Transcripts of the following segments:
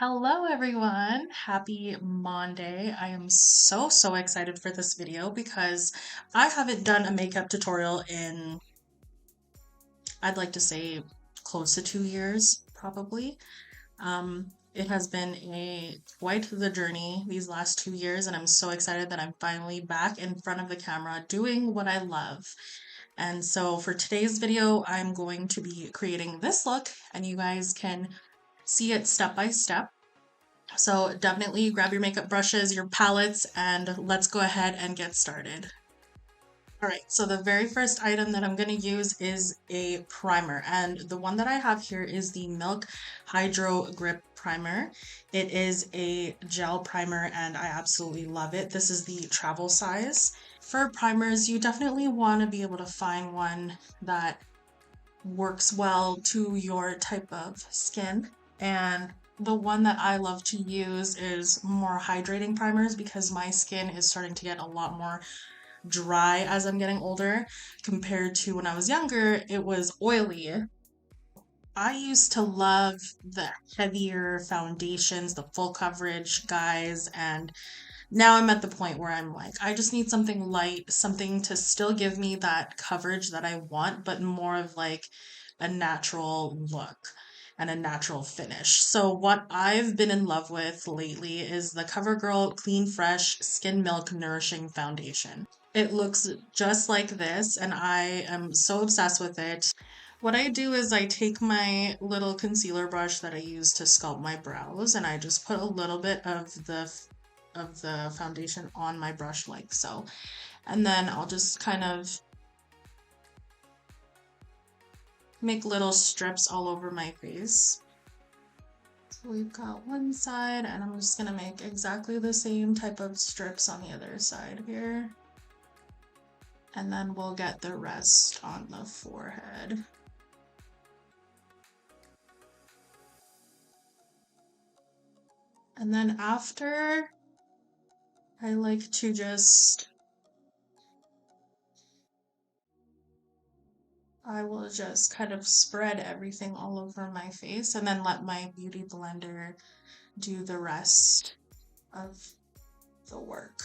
Hello everyone, happy Monday. I am so excited for this video because I haven't done a makeup tutorial in, I'd like to say, close to 2 years, probably. It has been quite the journey these last 2 years, and I'm so excited that I'm finally back in front of the camera doing what I love. And so for today's video, I'm going to be creating this look, and you guys can see it step by step. So definitely grab your makeup brushes, your palettes, and let's go ahead and get started. All right, so the very first item that I'm going to use is a primer, and the one that I have here is the Milk Hydro Grip Primer. It is a gel primer and I absolutely love it. This is the travel size. For primers, you definitely want to be able to find one that works well to your type of skin, and the one that I love to use is more hydrating primers because my skin is starting to get a lot more dry as I'm getting older compared to when I was younger. It was oily. I used to love the heavier foundations, the full coverage guys, and now I'm at the point where I'm like, I just need something light, something to still give me that coverage that I want, but more of like a natural look and a natural finish. So what I've been in love with lately is the CoverGirl Clean Fresh Skin Milk Nourishing Foundation. It looks just like this, and I am so obsessed with it. What I do is I take my little concealer brush that I use to sculpt my brows, and I just put a little bit of the foundation on my brush like so. And then I'll just kind of make little strips all over my face. So we've got one side, and I'm just gonna make exactly the same type of strips on the other side here. And then we'll get the rest on the forehead. And then after, I like to I will just kind of spread everything all over my face and then let my beauty blender do the rest of the work.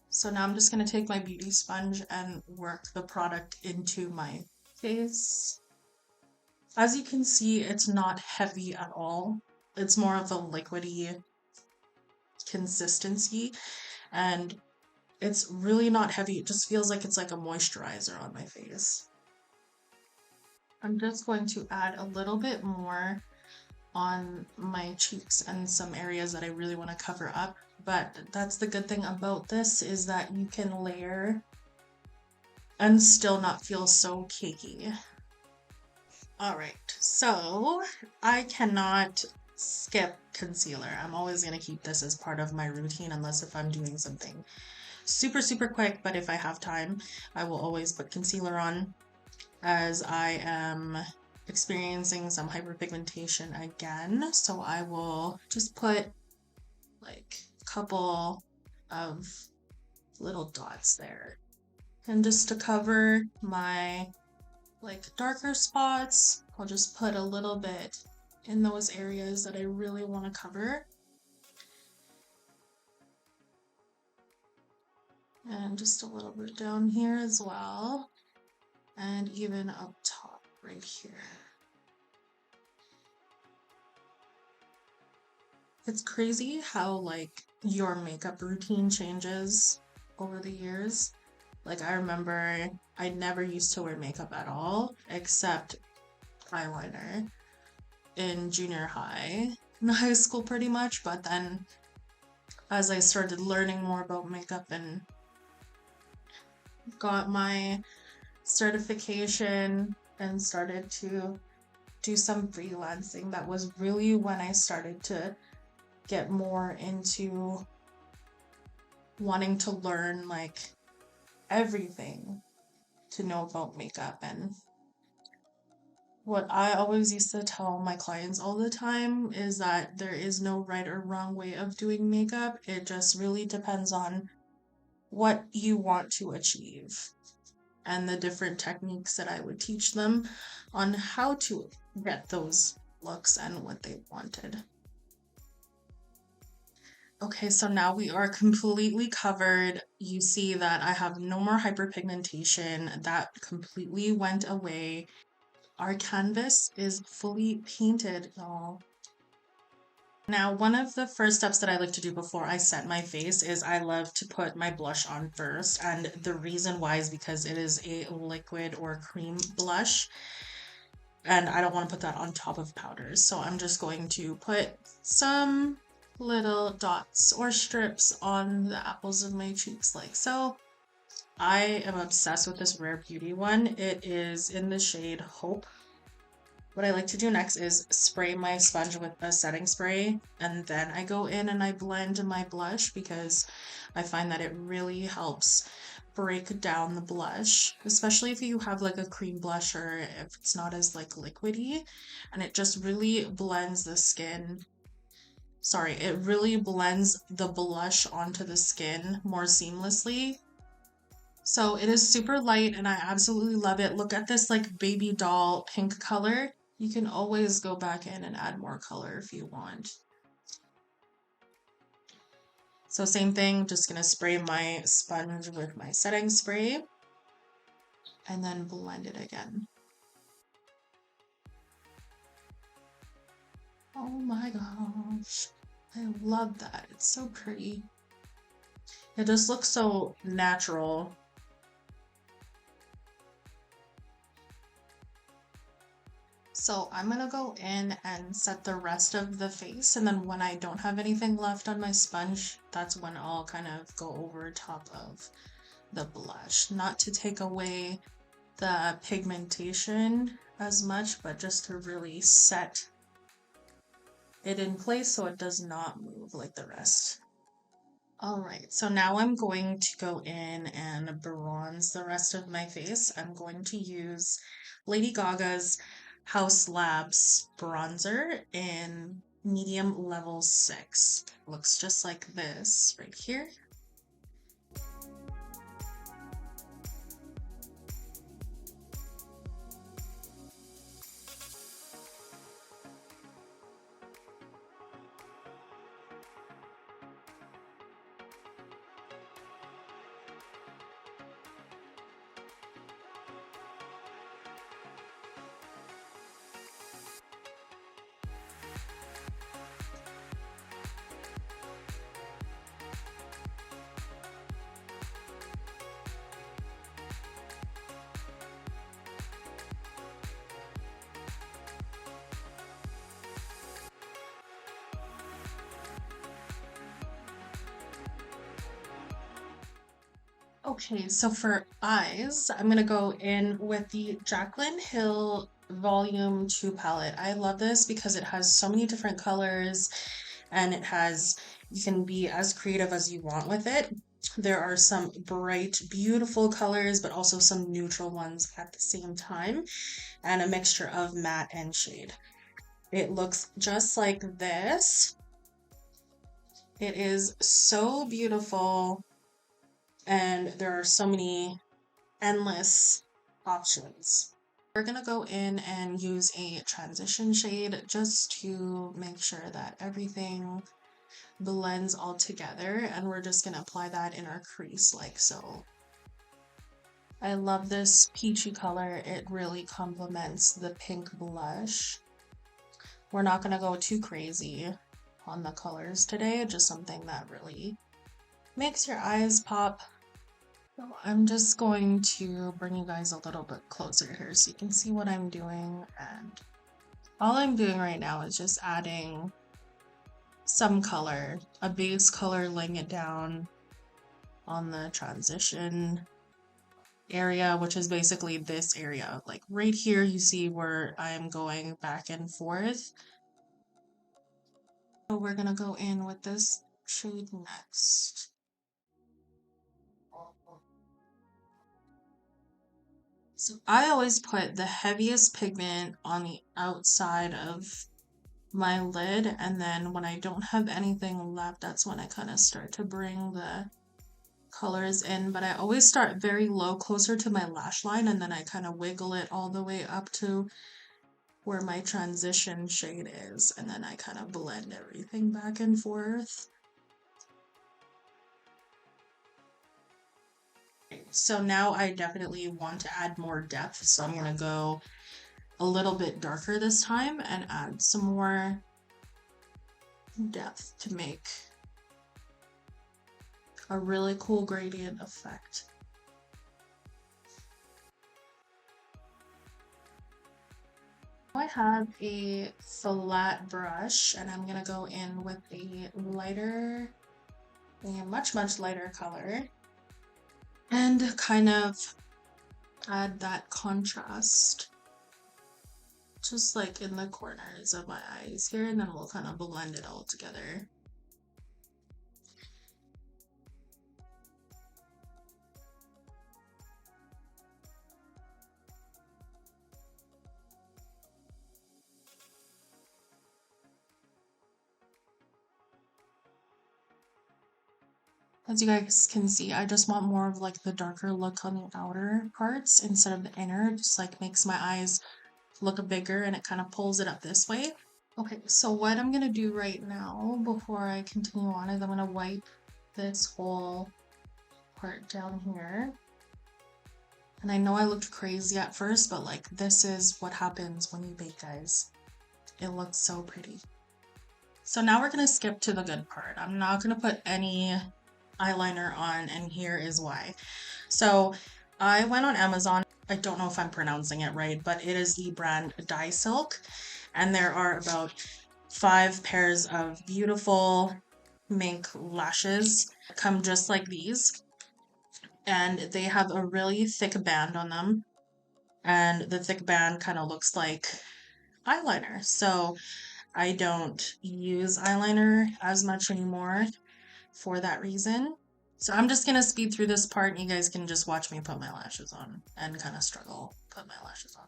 So now I'm just going to take my beauty sponge and work the product into my face. As you can see, it's not heavy at all. It's more of a liquidy consistency, and it's really not heavy. It just feels like it's like a moisturizer on my face. I'm just going to add a little bit more on my cheeks and some areas that I really want to cover up. But that's the good thing about this, is that you can layer and still not feel so cakey. All right, so I cannot skip concealer. I'm always going to keep this as part of my routine unless if I'm doing something super quick, but if I have time, I will always put concealer on, as I am experiencing some hyperpigmentation again. So I will just put like a couple of little dots there. And just to cover my like darker spots, I'll just put a little bit in those areas that I really want to cover. And just a little bit down here as well. And even up top right here. It's crazy how like your makeup routine changes over the years. Like I remember I never used to wear makeup at all except eyeliner in junior high, in high school pretty much, but then as I started learning more about makeup and got my certification and started to do some freelancing, that was really when I started to get more into wanting to learn like everything to know about makeup. And what I always used to tell my clients all the time is that there is no right or wrong way of doing makeup. It just really depends on what you want to achieve and the different techniques that I would teach them on how to get those looks and what they wanted. Okay, so now we are completely covered. You see that I have no more hyperpigmentation. That completely went away. Our canvas is fully painted, y'all. Now, one of the first steps that I like to do before I set my face is I love to put my blush on first. And the reason why is because it is a liquid or cream blush. And I don't want to put that on top of powders. So I'm just going to put some little dots or strips on the apples of my cheeks like so. I am obsessed with this Rare Beauty one. It is in the shade Hope. What I like to do next is spray my sponge with a setting spray, and then I go in and I blend my blush because I find that it really helps break down the blush, especially if you have like a cream blush or if it's not as like liquidy, and it just really blends the skin. Sorry, it really blends the blush onto the skin more seamlessly. So it is super light and I absolutely love it. Look at this like baby doll pink color. You can always go back in and add more color if you want. So same thing, just gonna spray my sponge with my setting spray and then blend it again. Oh my gosh, I love that. It's so pretty. It just looks so natural. So I'm gonna go in and set the rest of the face, and then when I don't have anything left on my sponge, that's when I'll kind of go over top of the blush. Not to take away the pigmentation as much, but just to really set it in place so it does not move like the rest. Alright, so now I'm going to go in and bronze the rest of my face. I'm going to use Lady Gaga's Haus Labs bronzer in medium level 6. Looks just like this right here. Okay, so for eyes, I'm gonna go in with the Jaclyn Hill Volume 2 palette. I love this because it has so many different colors and you can be as creative as you want with it. There are some bright, beautiful colors, but also some neutral ones at the same time, and a mixture of matte and shade. It looks just like this. It is so beautiful. And there are so many endless options. We're gonna go in and use a transition shade just to make sure that everything blends all together, and we're just gonna apply that in our crease like so. I love this peachy color. It really complements the pink blush. We're not gonna go too crazy on the colors today, just something that really makes your eyes pop. So I'm just going to bring you guys a little bit closer here so you can see what I'm doing, and all I'm doing right now is just adding some color, a base color, laying it down on the transition area, which is basically this area. Like right here, you see where I am going back and forth. So we're gonna go in with this shade next. So I always put the heaviest pigment on the outside of my lid, and then when I don't have anything left, that's when I kind of start to bring the colors in. But I always start very low, closer to my lash line, and then I kind of wiggle it all the way up to where my transition shade is, and then I kind of blend everything back and forth. So now I definitely want to add more depth, so I'm gonna go a little bit darker this time and add some more depth to make a really cool gradient effect. I have a flat brush and I'm gonna go in with a lighter, a much lighter color and kind of add that contrast just like in the corners of my eyes here, and then we'll kind of blend it all together. As you guys can see, I just want more of like the darker look on the outer parts instead of the inner. Just like makes my eyes look bigger and it kind of pulls it up this way. Okay, so what I'm gonna do right now before I continue on is I'm gonna wipe this whole part down here. And I know I looked crazy at first, but like this is what happens when you bake, guys. It looks so pretty. So now we're gonna skip to the good part. I'm not gonna put any eyeliner on, and here is why. So I went on Amazon. I don't know if I'm pronouncing it right, but it is the brand Dysilk, and there are about 5 pairs of beautiful mink lashes. Come just like these, and they have a really thick band on them, and the thick band kind of looks like eyeliner. So I don't use eyeliner as much anymore for that reason. So I'm just gonna speed through this part and you guys can just watch me put my lashes on and kind of struggle put my lashes on.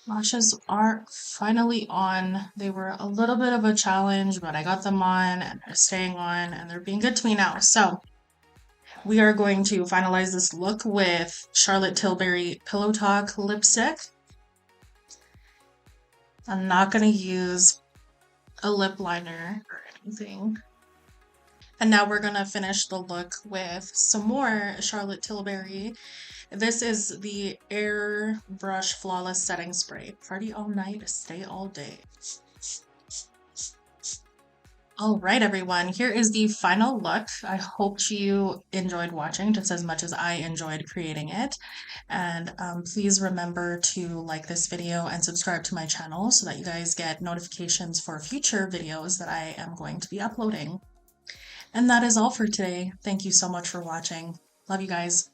Lashes are finally on. They were a little bit of a challenge, but I got them on and they're staying on and they're being good to me now. So we are going to finalize this look with Charlotte Tilbury Pillow Talk lipstick. I'm not going to use a lip liner or anything. And now we're going to finish the look with some more Charlotte Tilbury. This is the Airbrush Flawless Setting Spray. Party all night, stay all day. All right, everyone, here is the final look. I hope you enjoyed watching just as much as I enjoyed creating it. And please remember to like this video and subscribe to my channel so that you guys get notifications for future videos that I am going to be uploading. And that is all for today. Thank you so much for watching. Love you guys.